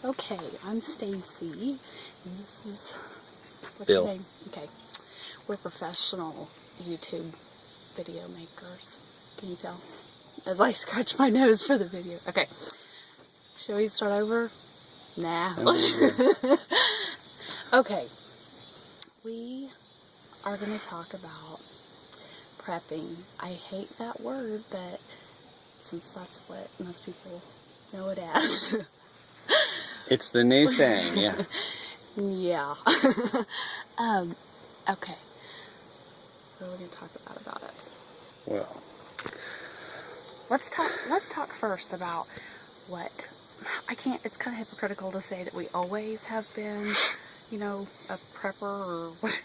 Okay, I'm Stacy. And this is what's Bill. your name? Okay, we're professional YouTube video makers. Can you tell? As I scratch my nose for the video. Okay, shall we start over? Nah. Okay, we are going to talk about prepping. I hate that word, but since that's what most people know it as. It's the new thing, yeah. Yeah. Okay. What are we going to talk about it? Well, Let's talk first about what it's kind of hypocritical to say that we always have been, you know, a prepper or what.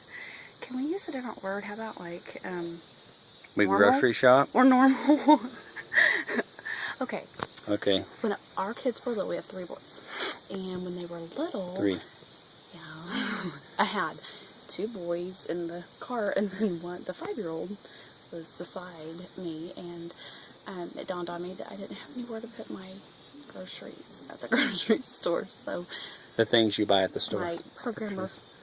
Can we use a different word? How about like we normal? grocery shop? Or normal? Okay. Okay. When our kids were little, we have 3 boys. And when they were little, 3. yeah, I had 2 boys in the car, and then the 5-year-old was beside me, and it dawned on me that I didn't have anywhere to put my groceries at the grocery store. So The things you buy at the store. my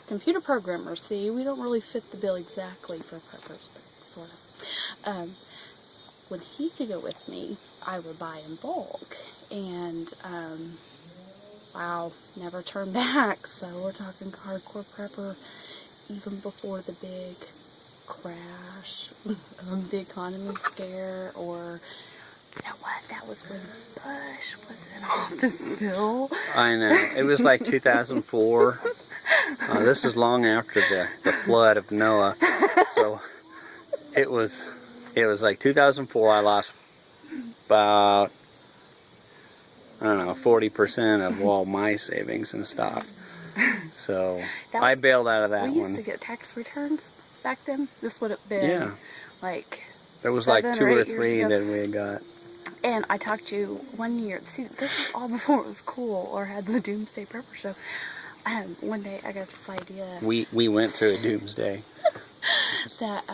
computer programmer, see, we don't really fit the bill exactly for preppers, but sort of. When he could go with me, I would buy in bulk, and wow, never turn back. So we're talking hardcore prepper even before the big crash, the economy scare, or you know what? That was when Bush was in office, Bill. I know. It was like 2004. This is long after the flood of Noah. So it was like 2004. I lost about, I don't know, 40% of all my savings and stuff. So I bailed out of that one. We used to get tax returns back then. This would have been like there was like 2 or 3 ago. that we had got. And I talked to you one year. See, this was all before it was cool or had the Doomsday Prepper Show. One day I got this idea. We went through a doomsday. That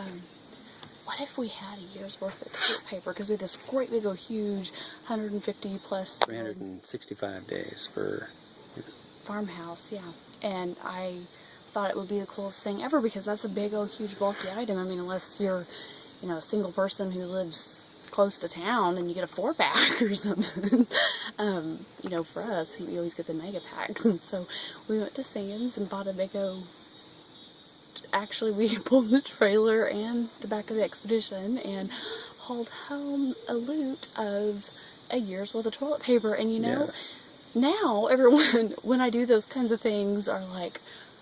what if we had a year's worth of toilet paper? Because we had this great big, huge, 150 plus 365 days for farmhouse, yeah. And I thought it would be the coolest thing ever because that's a big, huge, bulky item. I mean, unless you're, you know, a single person who lives close to town and you get a 4-pack or something. You know, for us, we always get the mega packs. And so we went to Sam's and bought a big actually we pulled the trailer and the back of the Expedition and hauled home a loot of a year's worth of toilet paper. And you know, now everyone, when I do those kinds of things, are like,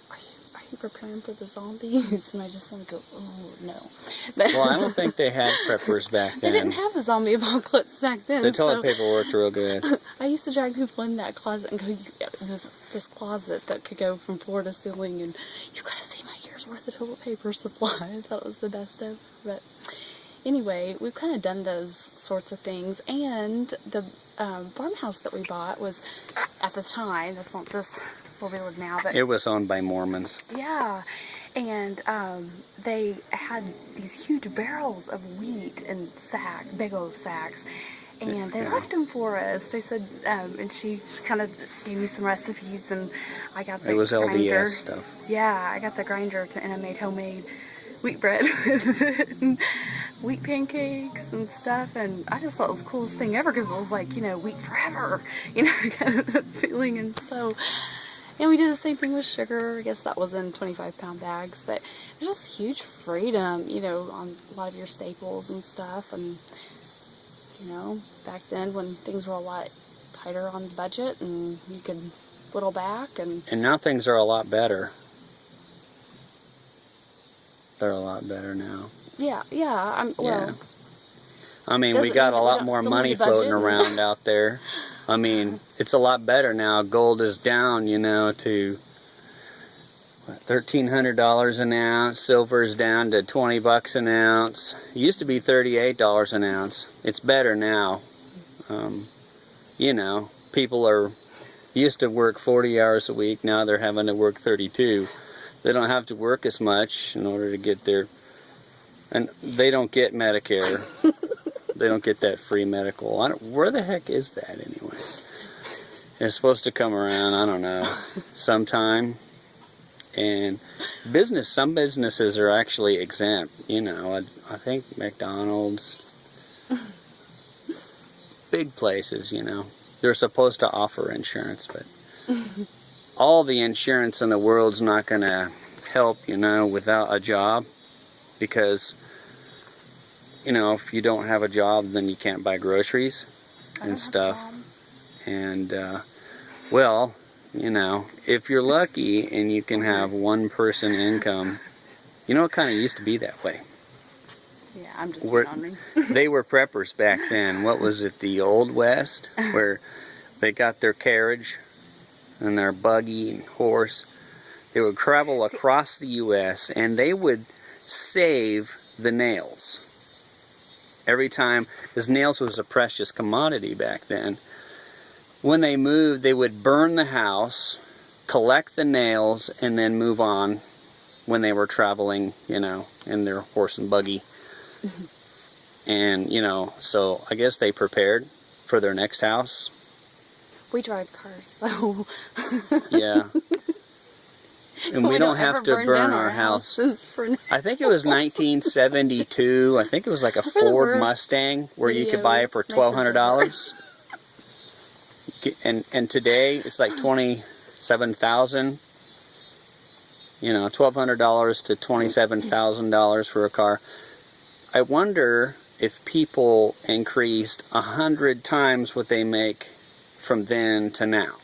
are you preparing for the zombies? And I just want to go, oh no. But well, I don't think they had preppers back then. They didn't have a zombie apocalypse back then. The toilet paper worked real good. I used to drag people in that closet and go, there's this closet that could go from floor to ceiling, and you gotta see my year's worth of toilet paper supply. I thought it was the best ever. But anyway, we've kind of done those sorts of things, and the farmhouse that we bought was, at the time, that's not this where we live now, but it was owned by Mormons. Yeah, and they had these huge barrels of wheat in big old sacks, and they left them for us. They said, and she kind of gave me some recipes, and I got the It was grinder. LDS stuff. Yeah, I got the grinder and I made homemade wheat bread with it, and wheat pancakes and stuff, and I just thought it was the coolest thing ever because it was like, you know, wheat forever, you know, kind of feeling. And so, and we did the same thing with sugar. I guess that was in 25-pound bags, but it was just huge freedom, you know, on a lot of your staples and stuff. And you know, back then when things were a lot tighter on the budget and you could whittle back, and now things are a lot better. They're a lot better now. Yeah. I mean, we got a lot more money floating around out there. I mean, it's a lot better now. Gold is down, you know, to what, $1,300 an ounce. Silver is down to $20 an ounce. It used to be $38 an ounce. It's better now. You know, people used to work 40 hours a week. Now they're having to work 32. They don't have to work as much in order to get their, and they don't get Medicare. They don't get that free medical. Where the heck is that anyway? It's supposed to come around, I don't know, sometime. And some businesses are actually exempt. You know, I think McDonald's, big places, you know, they're supposed to offer insurance, but all the insurance in the world's not going to help, you know, without a job, because, you know, if you don't have a job, then you can't buy groceries and stuff. And, well, you know, if you're lucky and you can have one person income, you know, it kind of used to be that way. Yeah, I'm just wondering. They were preppers back then. What was it, the Old West, where they got their carriage and their buggy and horse. They would travel across the U.S. and they would save the nails. Every time, because nails was a precious commodity back then. When they moved, they would burn the house, collect the nails, and then move on when they were traveling, you know, in their horse and buggy. And, you know, so I guess they prepared for their next house. We drive cars, though. Yeah. And we don't have to burn our house. I think it was 1972. I think it was like a Ford Mustang where you could buy it for $1,200. And today it's like $27,000. You know, $1,200 to $27,000 for a car. I wonder if people increased 100 times what they make from then to now.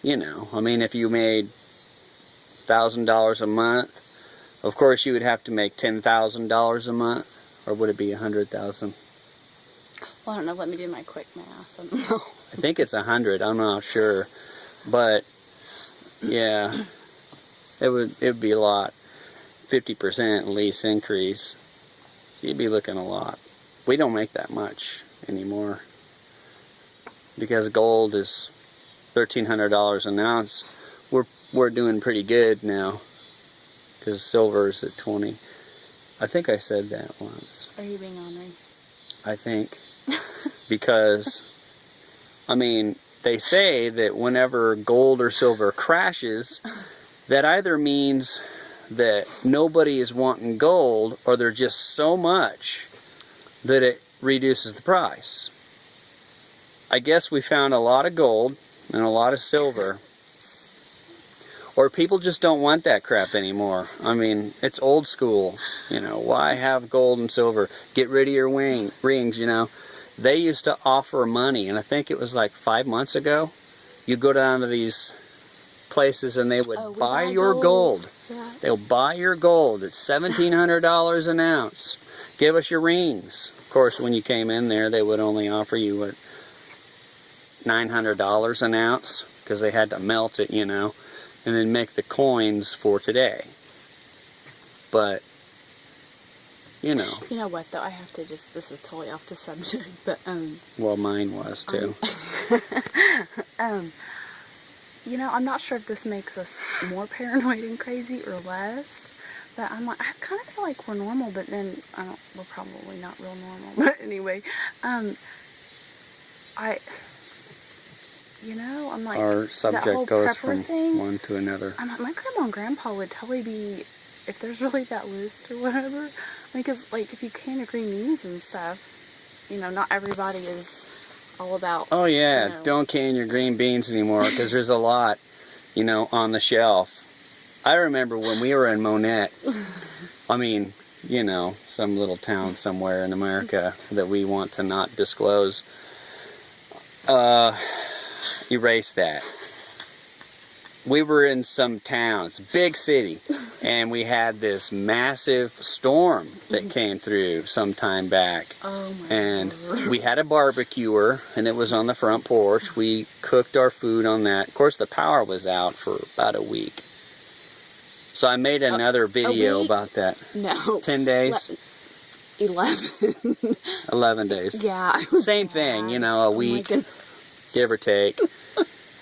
You know, I mean, if you made $1,000 a month, of course you would have to make $10,000 a month, or would it be 100,000? Well, I don't know. Let me do my quick math. I don't know. I think it's 100. I'm not sure, but yeah, it would be a lot. 50% at least increase. You'd be looking a lot. We don't make that much anymore because gold is $1,300 an ounce. We're doing pretty good now because silver's at 20. I think I said that once. Are you being honored? I think because I mean, they say that whenever gold or silver crashes, that either means that nobody is wanting gold, or they're just so much that it reduces the price. I guess we found a lot of gold and a lot of silver, or people just don't want that crap anymore. I mean, it's old school, you know, why have gold and silver? Get rid of your rings, you know. They used to offer money, and I think it was like 5 months ago, you go down to these places and they would buy your gold. Yeah. They'll buy your gold. It's $1,700 an ounce. Give us your rings. Of course, when you came in there, they would only offer you, what, $900 an ounce, because they had to melt it, you know, and then make the coins for today. But, you know. You know what, though? I have to just, this is totally off the subject, but, well, mine was, too. You know, I'm not sure if this makes us more paranoid and crazy or less, but I'm like, I kind of feel like we're normal, but then we're probably not real normal. But anyway, you know, I'm like, our subject goes from one to another. I'm like, my grandma and grandpa would totally be, if there's really that list or whatever, I mean, because, like, if you can agree means and stuff, you know, not everybody is all about, oh yeah, you know. Don't can your green beans anymore, because there's a lot, you know, on the shelf. I remember when we were in Monette, I mean, you know, some little town somewhere in America that we want to not disclose. Erase that. We were in some towns, big city, and we had this massive storm that came through some time back. Oh my and God. We had a barbecuer, and it was on the front porch. We cooked our food on that. Of course, the power was out for about a week. So I made another video about that. No. 10 days? 11. 11 days. Yeah. Same thing, you know, a week, give or take.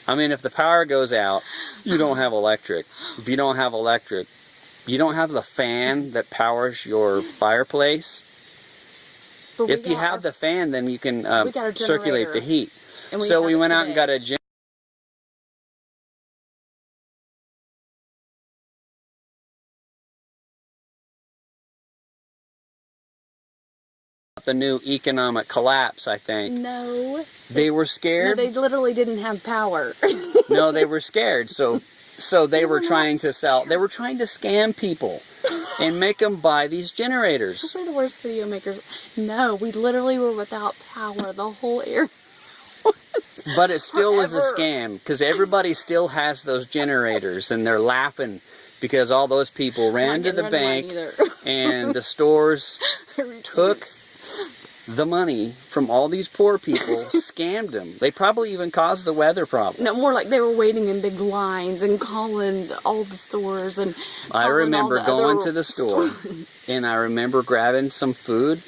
I mean, if the power goes out, you don't have electric. If you don't have electric, you don't have the fan that powers your fireplace. If you have the fan, then you can circulate the heat. And so we have it went out and got today. a generator. The new economic collapse, I think. No. They were No, scared. they literally didn't have power. No, they were scared. So they were trying to sell. They were trying to scam people and make them buy these generators. We're the worst video makers. No, we literally were without power the whole area. But it still was a Forever. scam because everybody still has those generators and they're laughing because all those people ran to the bank and the stores took the money from all these poor people, scammed them. They probably even caused the weather problem. No, more like they were waiting in big lines and calling all the stores and I remember going to the stores. and I remember grabbing some food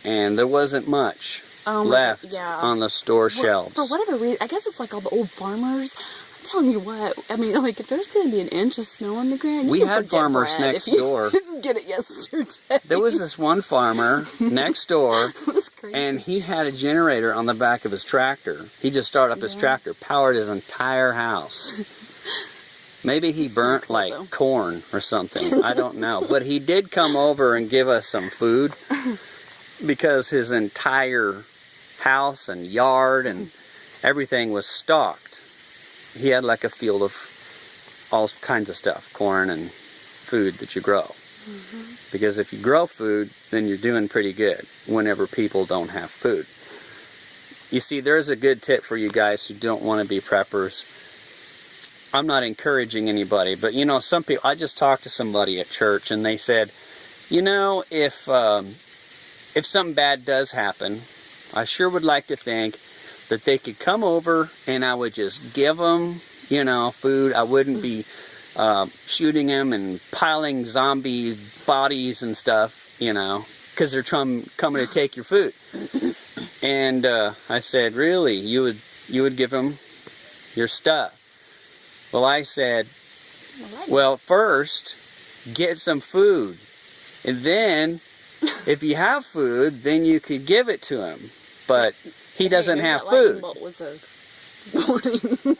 and there wasn't much left on the store shelves. For whatever reason, I guess it's like all the old farmers. I'm telling you what, I mean, like if there's going to be an inch of snow on the ground, we had farmers next door. Get it yesterday. There was this one farmer next door, That's crazy. and he had a generator on the back of his tractor. He just started up his tractor, powered his entire house. Maybe he burnt like corn or something. I don't know. But he did come over and give us some food because his entire house and yard and everything was stocked. He had like a field of all kinds of stuff, corn and food that you grow. Because if you grow food, then you're doing pretty good whenever people don't have food. You see, there's a good tip for you guys who don't want to be preppers. I'm not encouraging anybody, but you know, some people, I just talked to somebody at church and they said, you know, if something bad does happen, I sure would like to think that they could come over and I would just give them, you know, food. I wouldn't be shooting them and piling zombie bodies and stuff, you know, because they're coming to take your food. And I said, really, you would give them your stuff? Well, I said, well, first get some food, and then if you have food, then you could give it to him. But he doesn't have food. Was a warning.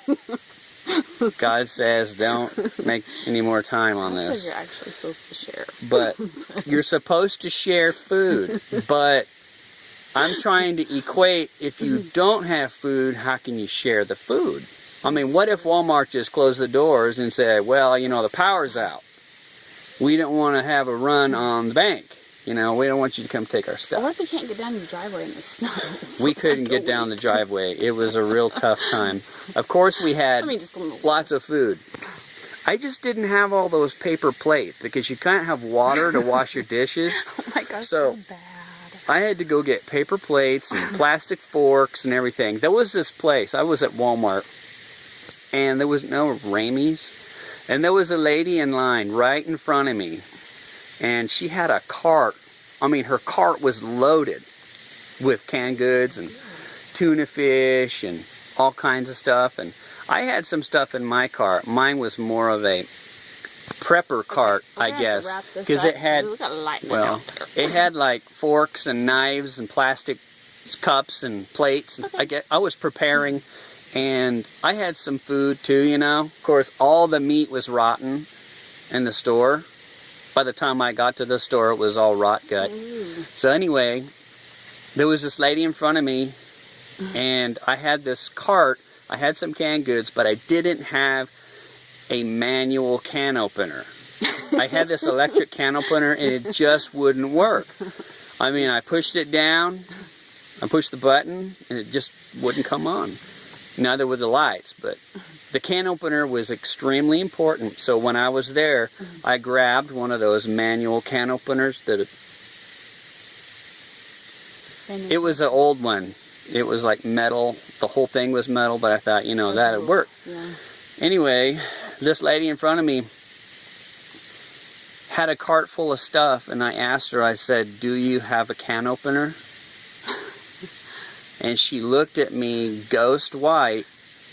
God says don't make any more time on this. You're actually supposed to share. But you're supposed to share food. But I'm trying to equate, if you don't have food, how can you share the food? I mean, what if Walmart just closed the doors and said, well, you know, the power's out. We don't want to have a run on the bank. You know, we don't want you to come take our stuff. Or what if we can't get down your driveway in the snow? We couldn't get down the driveway. It was a real tough time. Of course, we had lots of food. I just didn't have all those paper plates because you can't have water to wash your dishes. Oh my gosh, so bad. I had to go get paper plates and plastic forks and everything. There was this place. I was at Walmart, and there was no Ramey's. And there was a lady in line right in front of me. And she had a cart. I mean, her cart was loaded with canned goods and tuna fish and all kinds of stuff. And I had some stuff in my cart. Mine was more of a prepper cart, I guess. Because it had, well, it had like forks and knives and plastic cups and plates. And I was preparing. And I had some food too, you know. Of course, all the meat was rotten in the store. By the time I got to the store, it was all rot gut. So anyway, there was this lady in front of me, and I had this cart. I had some canned goods, but I didn't have a manual can opener. I had this electric can opener, and it just wouldn't work. I mean, I pushed it down, I pushed the button, and it just wouldn't come on. Neither were the lights, but the can opener was extremely important. So when I was there, I grabbed one of those manual can openers. It was an old one. It was like metal. The whole thing was metal, but I thought, you know, that'd work. Yeah. Anyway, this lady in front of me had a cart full of stuff, and I asked her, I said, do you have a can opener? And she looked at me ghost white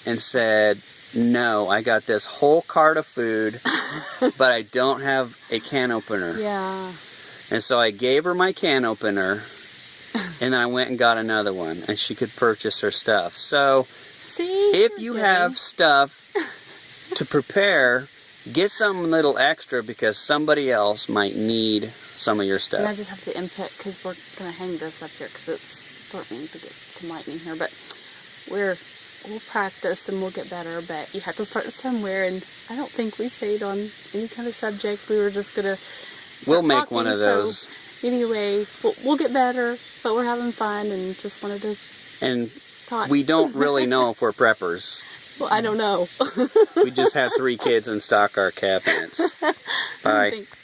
and said, no, I got this whole cart of food, but I don't have a can opener. Yeah. And so I gave her my can opener, and then I went and got another one, and she could purchase her stuff. So See, if you have stuff to prepare, get some little extra because somebody else might need some of your stuff. And I just have to input because we're going to hang this up here because it's starting to get some lightning here. But we'll practice and we'll get better. But you have to start somewhere. And I don't think we stayed on any kind of subject. We were just going to We'll make one of those. So anyway, we'll get better. But we're having fun and just wanted to talk. We don't really know if we're preppers. Well, I don't know. We just have 3 kids and stock our cabinets. Bye.